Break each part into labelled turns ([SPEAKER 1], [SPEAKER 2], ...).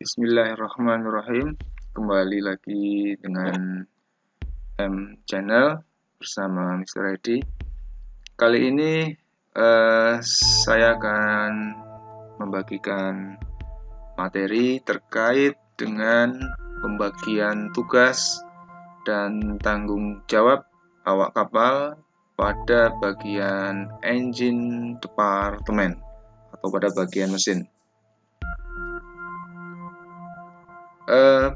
[SPEAKER 1] Bismillahirrahmanirrahim. Kembali lagi dengan Channel bersama Mr. Edi. Kali ini saya akan membagikan materi terkait dengan pembagian tugas dan tanggung jawab awak kapal pada bagian engine department atau pada bagian mesin.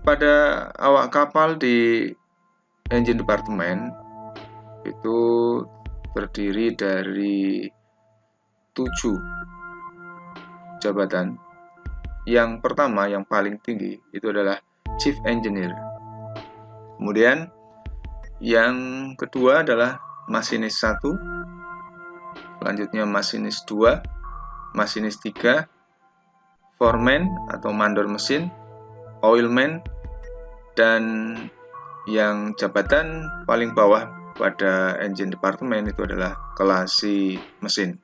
[SPEAKER 1] Pada awak kapal di engine department itu terdiri dari 7 jabatan. Yang pertama, yang paling tinggi itu adalah Chief Engineer. Kemudian yang kedua adalah Masinis 1, selanjutnya Masinis 2, Masinis 3, Foreman atau mandor mesin, Oilman, dan yang jabatan paling bawah pada engine department itu adalah kelasi mesin.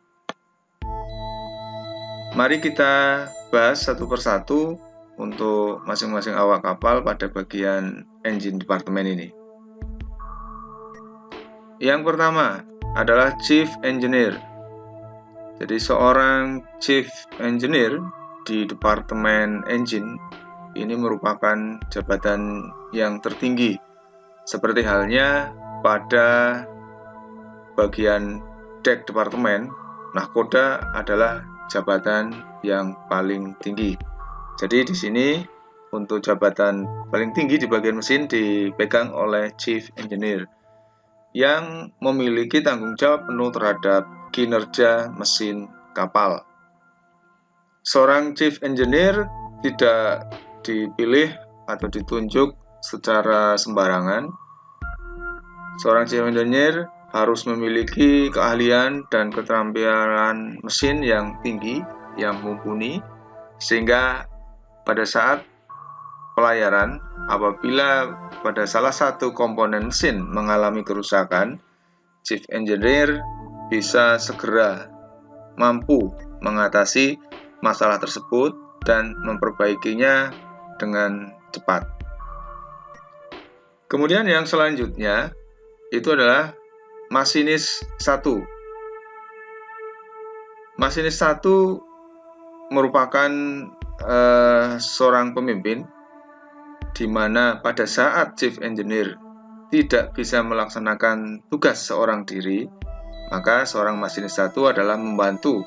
[SPEAKER 1] Mari kita bahas satu persatu untuk masing-masing awak kapal pada bagian engine department ini. Yang pertama adalah Chief Engineer. Jadi seorang Chief Engineer di departemen engine ini merupakan jabatan yang tertinggi, seperti halnya pada bagian deck departemen. Nahkoda adalah jabatan yang paling tinggi. Jadi di sini untuk jabatan paling tinggi di bagian mesin dipegang oleh Chief Engineer yang memiliki tanggung jawab penuh terhadap kinerja mesin kapal. Seorang Chief Engineer tidak dipilih atau ditunjuk secara sembarangan. Seorang Chief Engineer harus memiliki keahlian dan keterampilan mesin yang tinggi, yang mumpuni, sehingga pada saat pelayaran, apabila pada salah satu komponen mesin mengalami kerusakan, Chief Engineer bisa segera mampu mengatasi masalah tersebut dan memperbaikinya dengan cepat. Kemudian yang selanjutnya itu adalah Masinis 1. Masinis 1 merupakan seorang pemimpin di mana pada saat Chief Engineer tidak bisa melaksanakan tugas seorang diri, maka seorang Masinis 1 adalah membantu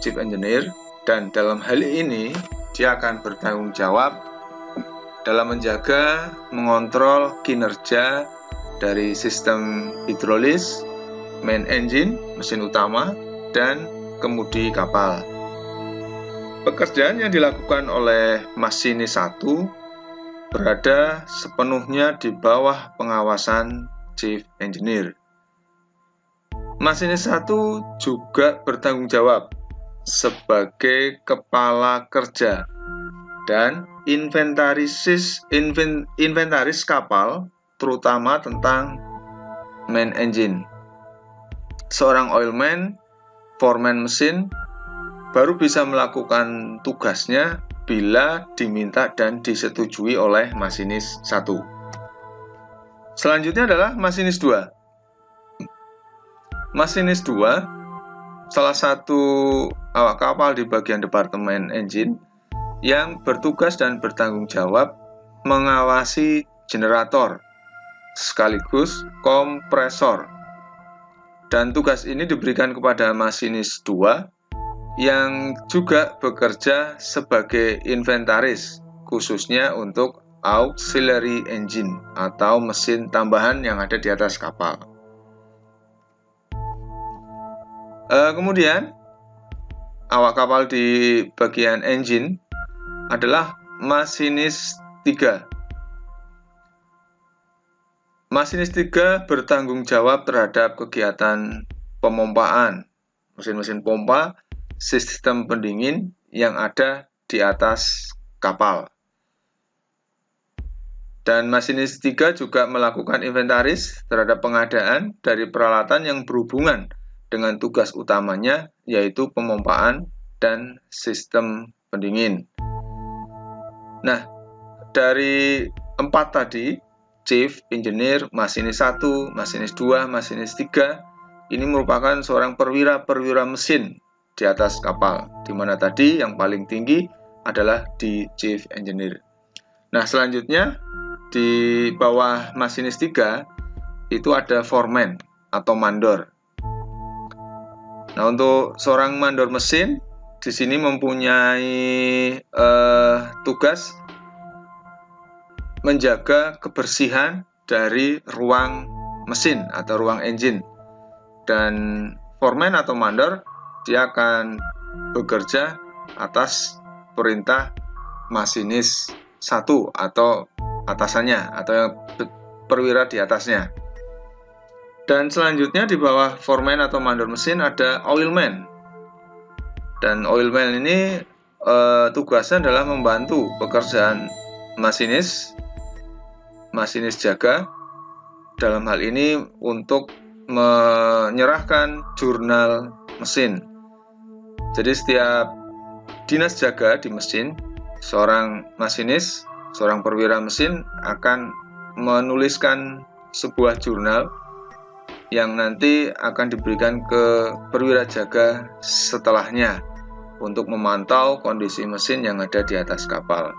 [SPEAKER 1] Chief Engineer, dan dalam hal ini dia akan bertanggung jawab dalam menjaga, mengontrol kinerja dari sistem hidrolis, main engine, mesin utama, dan kemudi kapal. Pekerjaan yang dilakukan oleh Masinis 1 berada sepenuhnya di bawah pengawasan Chief Engineer. Masinis 1 juga bertanggung jawab sebagai kepala kerja dan inventaris kapal, terutama tentang main engine. Seorang oilman, foreman mesin, baru bisa melakukan tugasnya bila diminta dan disetujui oleh Masinis 1. Selanjutnya adalah Masinis 2. Masinis 2 salah satu awak kapal di bagian departemen engine yang bertugas dan bertanggung jawab mengawasi generator sekaligus kompresor. Dan tugas ini diberikan kepada Masinis 2 yang juga bekerja sebagai inventaris, khususnya untuk auxiliary engine atau mesin tambahan yang ada di atas kapal. Kemudian awak kapal di bagian engine adalah Masinis 3. Masinis 3 bertanggung jawab terhadap kegiatan pemompaan, mesin-mesin pompa, sistem pendingin yang ada di atas kapal. Dan Masinis 3 juga melakukan inventaris terhadap pengadaan dari peralatan yang berhubungan dengan tugas utamanya, yaitu pemompaan dan sistem pendingin. Nah, dari 4 tadi, chief, engineer, masinis 1, masinis 2, masinis 3, ini merupakan seorang perwira mesin di atas kapal, di mana tadi yang paling tinggi adalah di chief engineer. Nah, selanjutnya di bawah masinis 3 itu ada foreman atau mandor. Nah, untuk seorang mandor mesin di sini mempunyai tugas menjaga kebersihan dari ruang mesin atau ruang engine. Dan foreman atau mandor dia akan bekerja atas perintah masinis 1 atau atasannya atau yang perwira di atasnya. Dan selanjutnya di bawah foreman atau mandor mesin ada oilman. Dan oilman ini tugasnya adalah membantu pekerjaan masinis jaga, dalam hal ini untuk menyerahkan jurnal mesin. Jadi setiap dinas jaga di mesin, seorang masinis, seorang perwira mesin akan menuliskan sebuah jurnal yang nanti akan diberikan ke perwira jaga setelahnya untuk memantau kondisi mesin yang ada di atas kapal.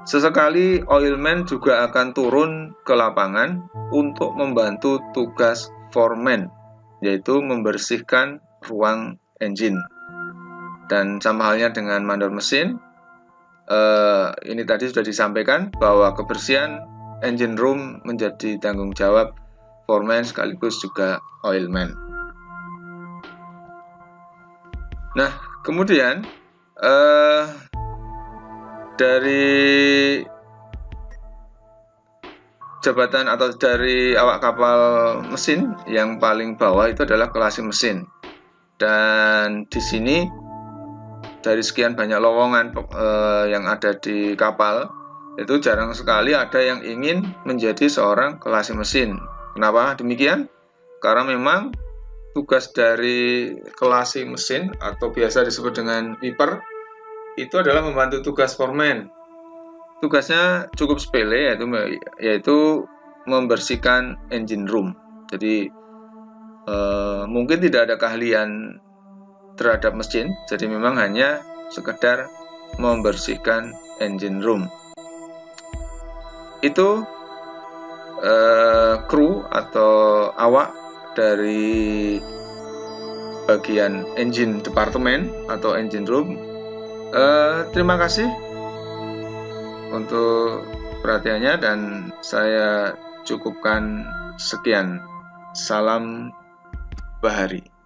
[SPEAKER 1] Sesekali oilman juga akan turun ke lapangan untuk membantu tugas foreman, yaitu membersihkan ruang engine. Dan sama halnya dengan mandor mesin, ini tadi sudah disampaikan bahwa kebersihan engine room menjadi tanggung jawab foreman sekaligus juga oilman. Nah, kemudian dari jabatan atau dari awak kapal mesin yang paling bawah itu adalah kelasi mesin. Dan di sini dari sekian banyak lowongan yang ada di kapal, itu jarang sekali ada yang ingin menjadi seorang kelasi mesin. Kenapa demikian? Karena memang tugas dari kelasi mesin atau biasa disebut dengan wiper itu adalah membantu tugas foreman. Tugasnya cukup sepele, yaitu membersihkan engine room. Jadi mungkin tidak ada keahlian terhadap mesin, jadi memang hanya sekedar membersihkan engine room. Itu kru atau awak dari bagian engine department atau engine room. Terima kasih untuk perhatiannya dan saya cukupkan sekian. Salam Bahari.